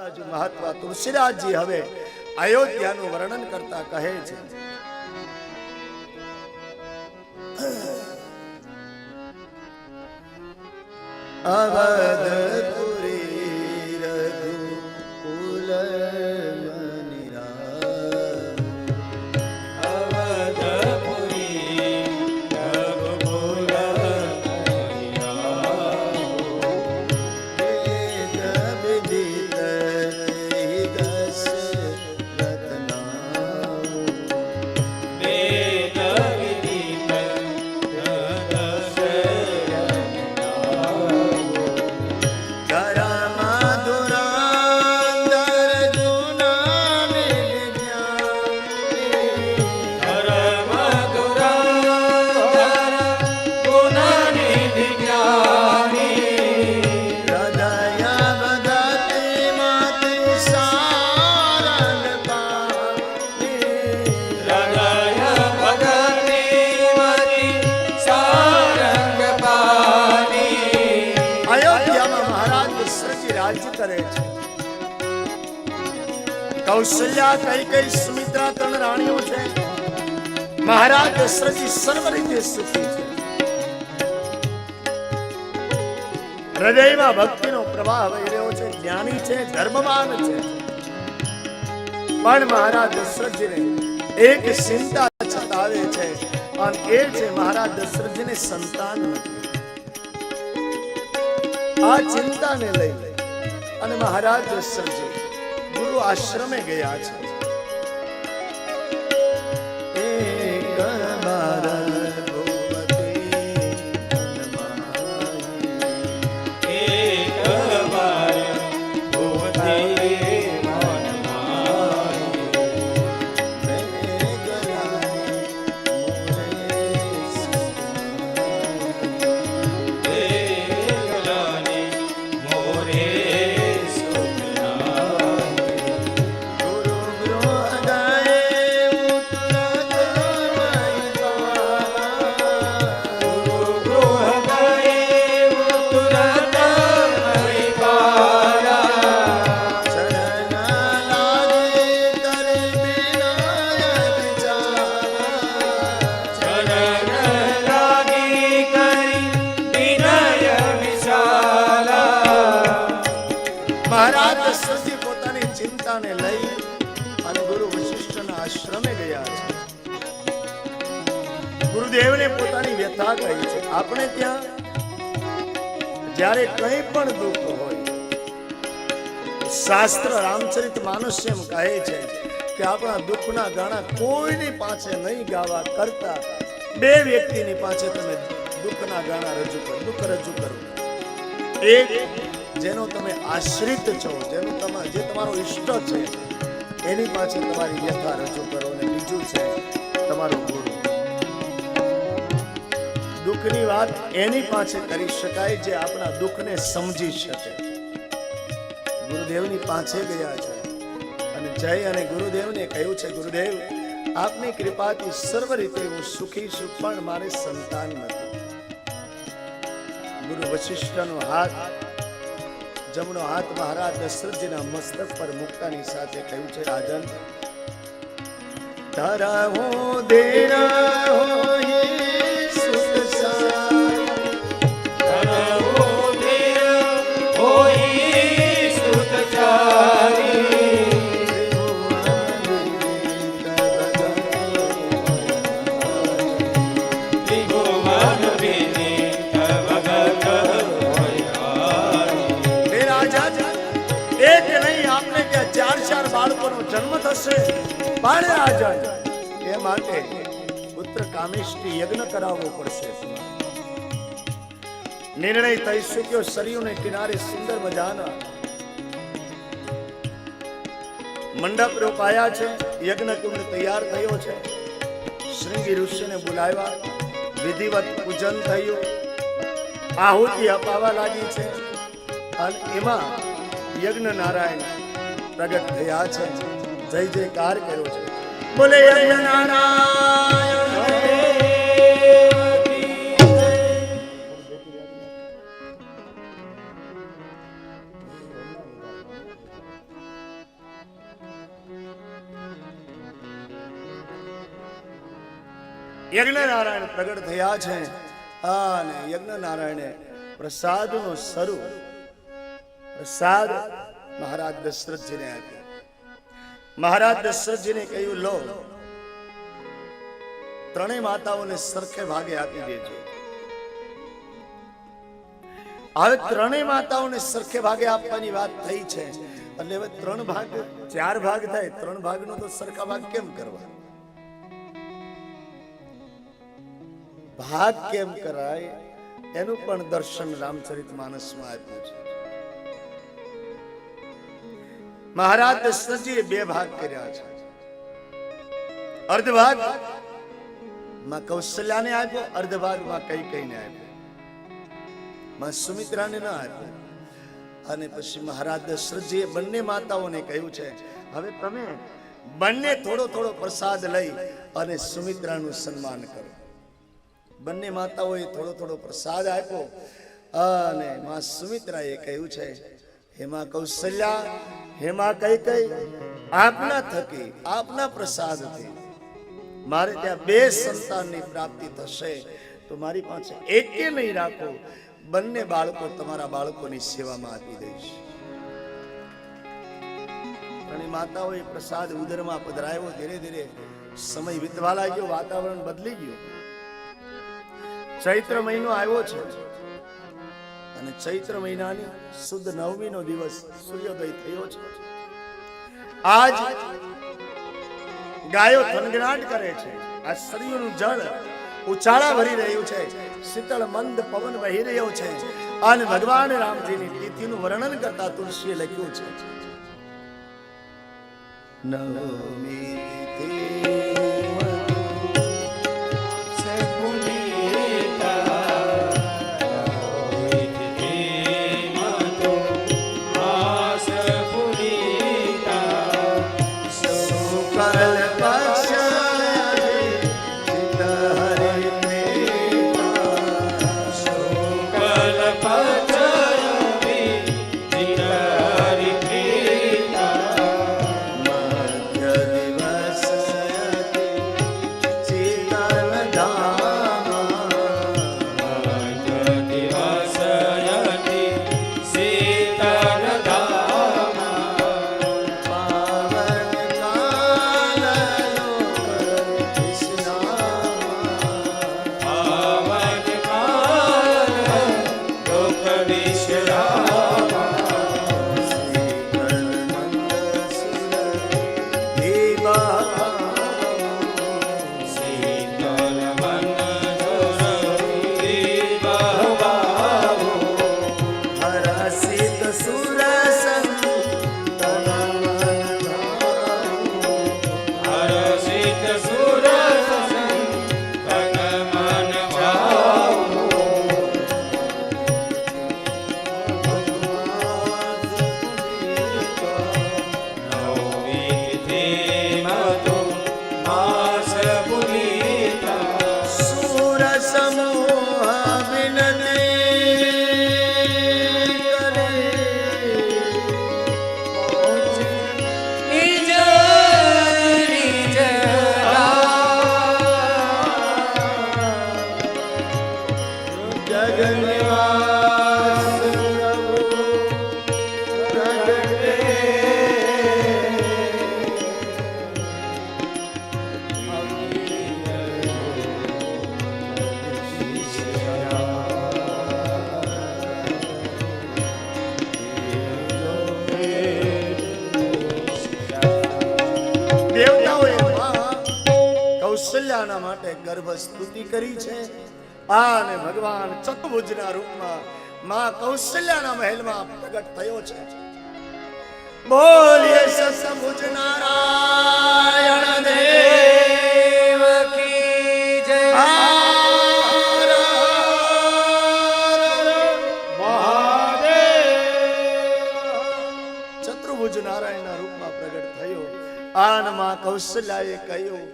હજુ મહત્વ તુલસીદાસજી હવે અયોધ્યાનું વર્ણન કરતા કહે છે અવધપુરી રઘુકુલ કૌશલ્યા કઈ કઈ સુમિત્રા ત્રણ રાણીઓ છે મહારાજ દશરથજી સર્વ રીતે સુખી છે હૃદયમાં ભક્તિનો પ્રવાહ વહી રહ્યો છે જ્ઞાની છે ધર્મવાન છે પણ મહારાજ દશરથજીને એક ચિંતા સતાવે છે અને એ છે મહારાજ દશરથજીને સંતાન નથી આ ચિંતાને લઈ અને મહારાજ દશરથજી ગુરુ આશ્રમે ગયા છે ગુરુદેવને પોતાની વ્યથા કહી છે આપણે ત્યાં જ્યારે કંઈ પણ દુઃખ હોય શાસ્ત્ર રામચરિત માનસ એમ કહે છે કે આપણા દુઃખના ગાણા કોઈની પાસે નહીં ગાવા કરતા બે વ્યક્તિની પાસે તમે દુઃખના ગાણા રજૂ કરો દુઃખ રજૂ કરો એક જેનો તમે આશ્રિત છો જેનો જે તમારો ઈષ્ટ છે એની પાસે તમારી વ્યથા રજૂ કરો અને બીજું છે તમારો ગુરુ દુઃખની વાત એની પાસે કરી શકાય જે આપણા દુઃખને સમજી શકે ગુરુદેવની પાસે ગયા છે અને જય અને ગુરુદેવને કહ્યું છે ગુરુદેવ આપની કૃપાથી સર્વ રીતે હું સુખી છું પણ મારે સંતાન નથી ગુરુ વશિષ્ઠનો હાથ જમણો હાથ મહારાજ દશરથજીના મસ્તક પર મૂકતાની સાથે કહ્યું છે રાજન તારા હો દેરા હોય જન્મ થશે બાળે આ જાય એ માટે પુત્ર કામેષ્ટિ યજ્ઞ કરાવવો પડશે નિર્ણય થઈ ચૂક્યો સરયુને કિનારે સુંદર મજાના મંડપ રોપાયા છે યજ્ઞ કુંડ તૈયાર થયો છે શ્રીંગી ઋષિને બોલાવ્યા વિધિવત પૂજન થયું આહુતિ અપાવા લાગી છે અને એમાં યજ્ઞ નારાયણ પ્રગટ થયા છે જય જયકાર કર્યો છે બોલે યજ્ઞ નારાયણ યજ્ઞ નારાયણ પ્રગટ થયા છે અને યજ્ઞ નારાયણે પ્રસાદનો સ્વરૂપ પ્રસાદ મહારાજ દશરથજીને આપ્યો. મહારાજ દશરથજીને કહ્યું, લો ત્રણેય માતાઓને સરખે ભાગે આપી દેજો. હવે ત્રણેય માતાઓને સરખે ભાગે આપવાની વાત થઈ છે એટલે હવે 3 ભાગ 4 ભાગ થાય. 3 ભાગનો તો સરખા ભાગ કેમ કરવા? ભાગ કેમ કરાય એનું પણ દર્શન રામચરિતમાનસમાં આપ્યું છે. મહારાજ દશરથજીએ 2 ભાગ કર્યા છે. અર્ધ ભાગ માં કૌશલ્યાને આપ્યો, અર્ધ ભાગ માં કૈકેયીને આપ્યો, માં સુમિત્રાને ન આપ્યો. અને પછી મહારાજ દશરથજીએ બંને માતાઓને કહ્યું છે, હવે તમે બંને થોડો થોડો પ્રસાદ લઈ અને સુમિત્રાનું સન્માન કરો. બંને માતાઓએ થોડો થોડો પ્રસાદ આપ્યો અને માં સુમિત્રાએ કહ્યું છે, હેમા કૌશલ્યા, હેમા કૈકેયી, આપના થકી આપના પ્રસાદથી મારે ત્યાં 2 સંતાનની પ્રાપ્તિ થશે તો મારી પાસે એકે નહીં રાખો, બંને બાળકો તમારા બાળકોની સેવામાં આપી દઈશ. અને માતાઓએ પ્રસાદ ઉદરમાં પધરાવ્યો. ધીરે ધીરે સમય વીતવા લાગ્યો, વાતાવરણ બદલી ગયું. ચૈત્ર મહિનો આવ્યો છે અને ચૈત્ર મહિનાની સુદ 9મીનો દિવસ સૂર્યોદય થયો છે. આજ ગાયો થનગનાટ કરે છે. આ સરયુનું જળ ઉચાળા ભરી રહ્યું છે. શીતળ મંદ પવન વહી રહ્યો છે અને ભગવાન રામજીની તિથિનું વર્ણન કરતા તુલસીએ લખ્યું છે, નવમી તિથિ કૌશલ્યાના માટે ગર્ભ સ્તુતિ કરી છે અને ભગવાન ચતુર્ભુજના રૂપમાં માં કૌશલ્યાના મહેલમાં પ્રગટ થયો છે. બોલીએ ચતુર્ભુજ નારાયણ દેવ કી જય. ચતુર્ભુજ નારાયણના રૂપમાં પ્રગટ થયો અને માં કૌશલ્યાએ કહ્યું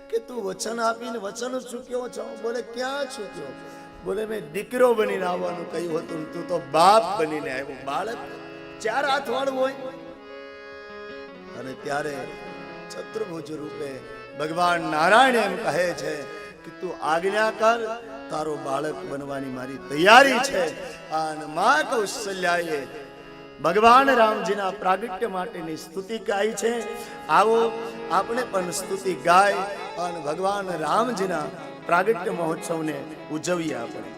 કે તું વચન આપીને વચન ચૂક્યો છો. બોલે ક્યાં ચૂક્યો? બોલે મેં દીકરો બનીને આવવાનું કહ્યું હતું, તું તો બાપ બનીને આવ્યો. બાળક 4 હાથ વાળું હોય. અને ત્યારે ચતુર્ભુજ રૂપે ભગવાન નારાયણ એમ કહે છે કે તું આજ્ઞા કર, તારો બાળક બનવાની મારી તૈયારી છે. અને માં કૌશલ્યાએ ભગવાન રામજીના પ્રાગટ્ય માટેની સ્તુતિ ગાઈ છે. આવો આપણે પણ સ્તુતિ ગાય અને ભગવાન રામજીના પ્રાગટ્ય મહોત્સવને ઉજવીએ. આપણે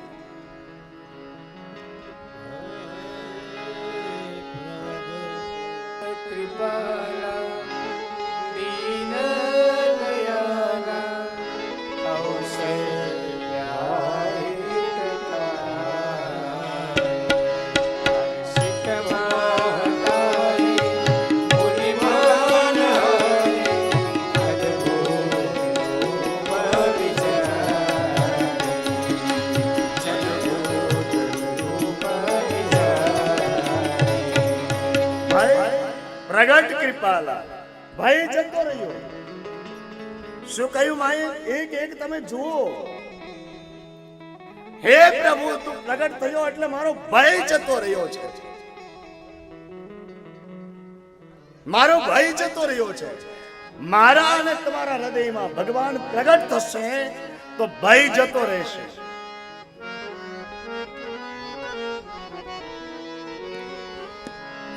પ્રગટ કૃપાલા ભાઈ જતો રહ્યો. શું કહ્યું માએ? એક એક તમે જુઓ. હે પ્રભુ, તું પ્રગટ થયો એટલે મારો ભય જતો રહ્યો છે. મારો ભય જતો રહ્યો છે. મારા અને તમારા હૃદયમાં ભગવાન પ્રગટ થશે તો ભય જતો રહેશે.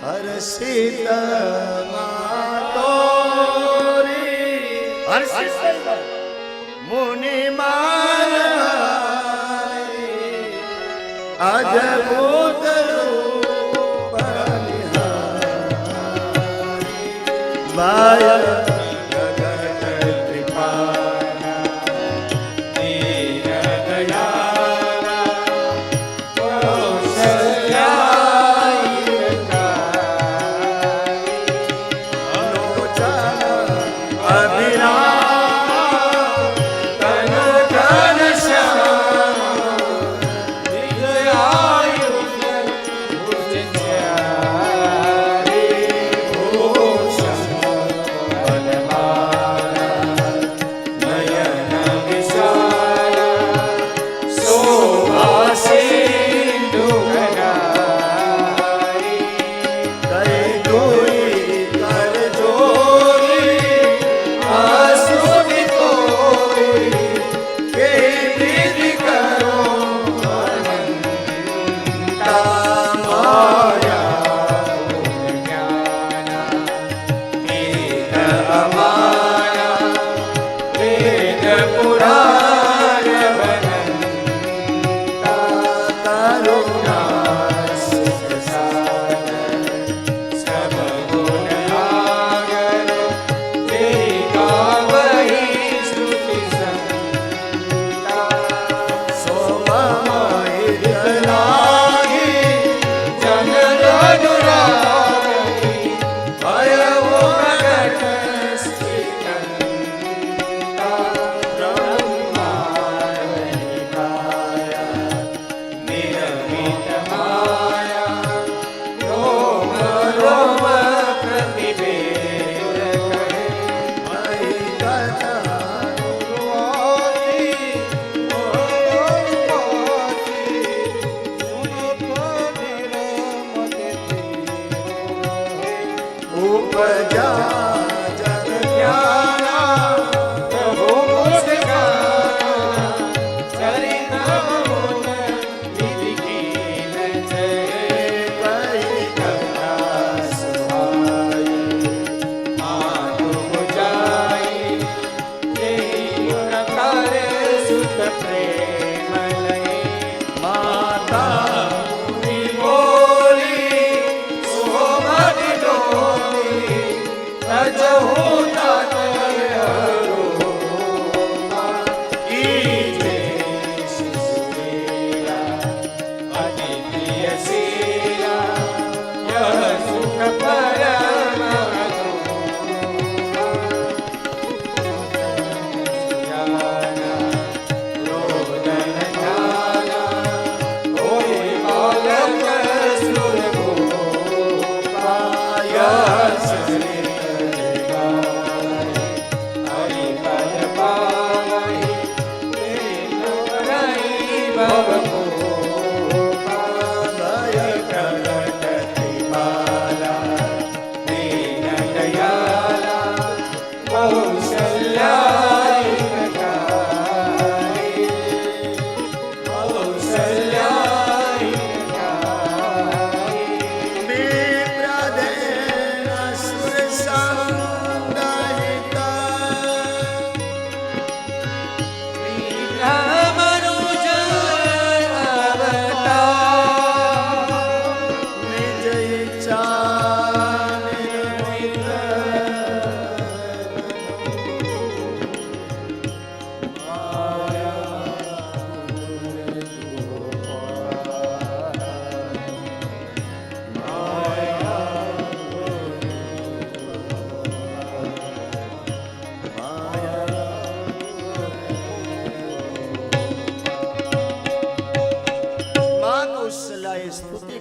હર્ષિત મુનિ માન અજભૂત રૂપ નિહારી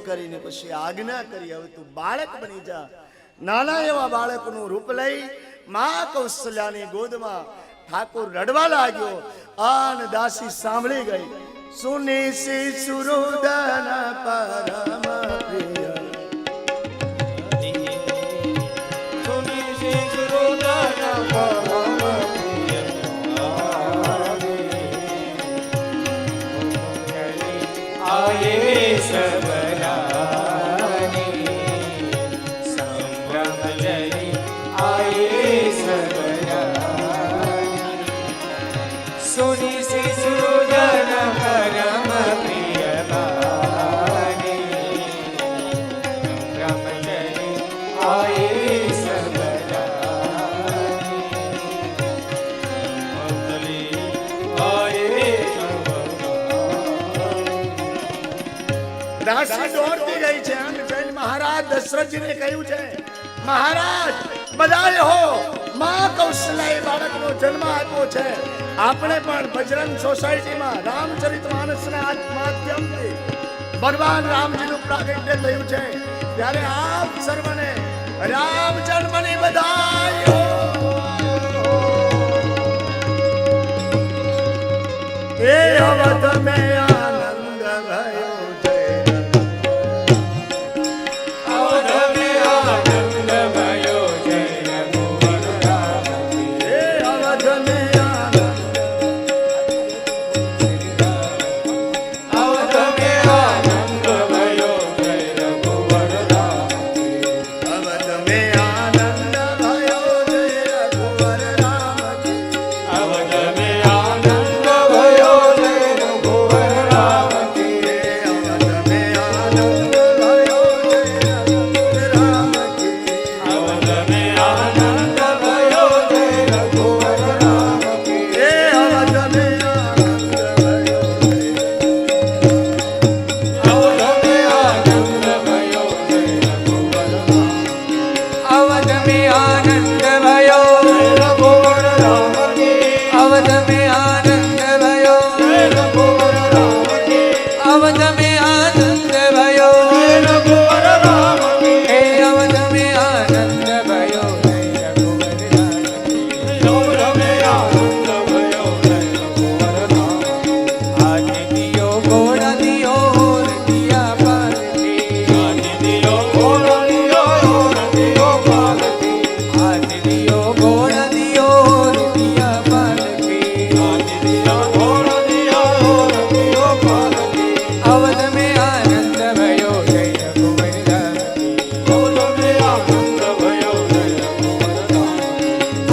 કરીને પછી આજ્ઞા કરી, હવે તું બાળક બની જા. નાના એવા બાળકનું રૂપ લઈ મા કૌશલ્યાની ગોદમાં ઠાકોર રડવા લાગ્યો. આન દાસી સાંભળી ગઈ. સુની સી સુરુદન પરમ પ્રિય, સુની સી સુરુદન પરમ પ્રિય, આયે સબરાની સંભ્રમ જઈ, આયે સબરાની સુની સી સુરુદન પરમ પ્રિય બાની સંભ્રમ જઈ, આયે સબરાની મંગલી આયે દાસી દોડતી ગઈ છે. આમ જઈને મહારાજ દશરથજીને કહ્યું છે, મહારાજ બધાએ હો, મા કૌશલ્યાએ બાળકનો જન્મ આપ્યો છે. આપણે પણ બજરંગ સોસાયટીમાં રામચરિતમાનસના માધ્યમથી ભગવાન રામજીનું પ્રાગટ્ય થયું છે, ત્યારે આપ સર્વને રામ જન્મની બધાઈ હો. એ અવધ મેં આનંદ ભયો જય, અવધ મેં આનંદ ભયો જય રઘુવર રામ કી. એ અવધ મેં આનંદ, અવધ મેં આનંદ ભયો જય રઘુવર રામ કી. અવધ મેં આનંદ ભયો જય રઘુવર રામ કી. અવધ મેં આનંદ ભયો જય રઘુવર રામ કી. અવધ મેં આનંદ ભયો જય રઘુવર રામ કી. અવધ મેં આનંદ ભયો જય રઘુવર રામ કી. એ અવધ મેં આનંદ ભયો જય, અવધ મેં આનંદ ભયો જય રઘુવર રામ. અવધ મેં આનંદ ભયો જય રઘુવર રામ કી. અવધ મેં આનંદ ભયો જય રઘુવર રામ કી. અવધ મેં આનંદ ભયો જય રઘુવર રામ કી. હે અવધ મેં આનંદ ભયો જય રઘુવર રામ કી. અવધ મેં આનંદ ભયો જય રઘુવર રામ. આજે દિયો ગોળ દિયો દિયા પાલતી. આજે દિયો ગોળ દિયો દિયો પાલતી. આજે દિયો ગોળ દિયો દિયા પાલતી. આજે દિયો ગોળ દિયો દિયો પાલતી. અવધ મેં આનંદ ભયો જય રઘુવર રામ કી. અવધ મેં આનંદ ભયો જય રઘુવર રામ.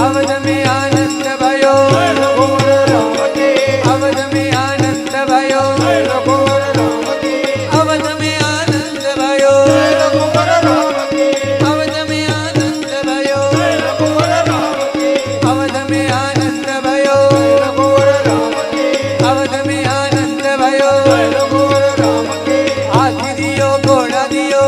અવધ મેં આનંદ ભયો જય રઘુવર રામ કી. અવધ મેં આનંદ ભયો જય રઘુવર રામ કી. અવધ મેં આનંદ ભયો જય રઘુવર રામ કી. અવધ મેં આનંદ ભયો જય રઘુવર રામ કી. અવધ મેં આનંદ ભયો જય રઘુવર રામ કી. અવધ મેં આનંદ ભયો જય રઘુવર રામ કી. હાથી દિયો ઘોડા દિયો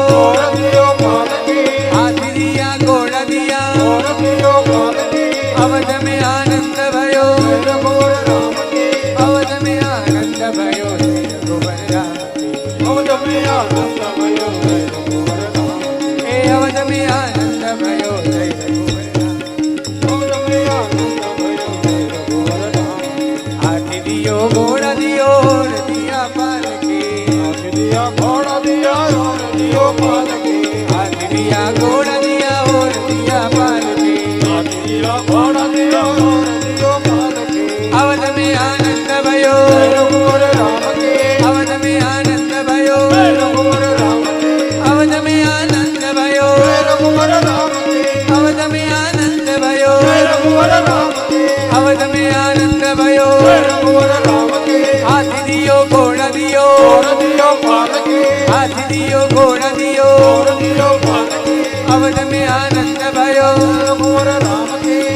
દિયો પાલકી. હાથી દિયા ઘોડા દિયા દિયો પાલકી. અવધ મેં આનંદ ભયો જય રઘુવર રામ કી. અવધ મેં આનંદ ભયો જય રઘુવર રામ કી. અવધ મેં આનંદ ભયો જય રઘુવર રામ કી. હે અવધ મેં આનંદ ભયો જય રઘુવર રામ. અવધ મેં આનંદ ભયો જય રઘુવર રામ. હાથી દિયો ઘોડા દિયો દિયા પાલકી. હાથી દિયા ઘોડા દિયા દિયો પાલકી. હાથી દિયા ઘોડા દિયા દિયા પાલકી. હાથી દિયા ઘોડા દિયા દિયો પાલકી. અવધ મેં આનંદ ભયો જય રઘુવર રામ કી. અવધ મેં આનંદ ભયો જય રઘુવર રામ કી. અવધ મેં આનંદ ભયો જય રઘુવર રામ કી. અવધ મેં આનંદ ભયો જય રઘુવર રામ કી. અવધ મેં આનંદ ભયો જય રઘુવર રામ કી. હાથી દિયો ઘોડા દિયો દિયો પાલકી. હાથી દિયો ઘોડા દિયો દિયો પાલકી. અવધ મેં આનંદ ભયો જય રઘુવર રામ કી.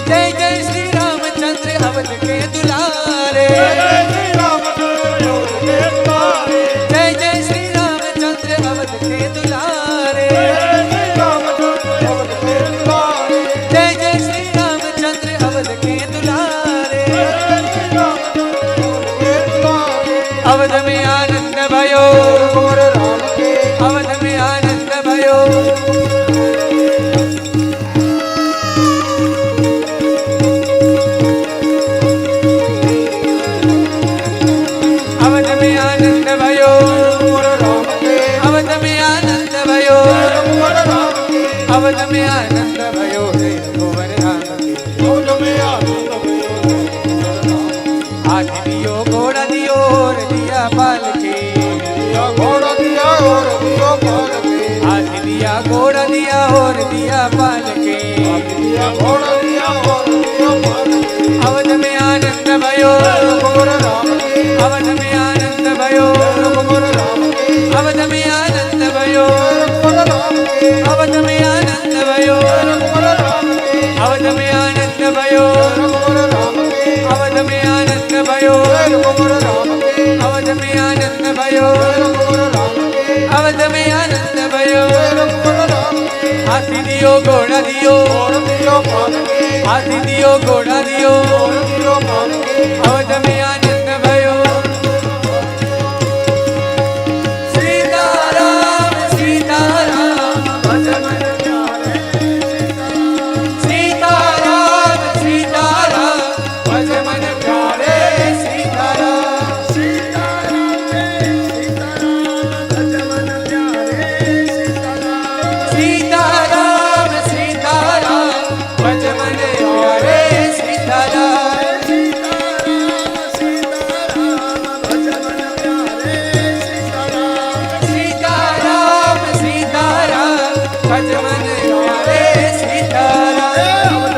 જય જય શ્રી રામચંદ્ર અવધ કે દુલારે. જય શ્રી રામચંદ્ર અવધ કે દુલારે. જય જય શ્રી રામચંદ્ર અવધ કે દુલારે. જય શ્રી રામચંદ્ર અવધ કે દુલારે. જય જય શ્રી રામચંદ્ર અવધ કે દુલારે. જય શ્રી રામચંદ્ર અવધ કે દુલારે. અવધ મેં આનંદ ભયો अवध में आनंद भयो जय रघुवर धाम की हाथी दियो घोड़ा दियो और दिया पाल के हाथी दिया घोड़ा दिया और दिया पाल के अवध में आनंद भयो अवध में आनंद भयो अवध में आनंद भयो अवध में आनंद भयो अवध में आनंद भयो अवध में आनंद भयो अवध में आनंद भयो अवध में आनंद भयो हाथी दियो घोड़ा दियो हाथी दियो घोड़ा दियो अवध में आनंद भयो सीताराम सीताराम सीताराम सीताराम भज मन प्यारे सीताराम सीताराम सीताराम भज मन प्यारे सीताराम सीताराम सीताराम भज मन प्यारे सीताराम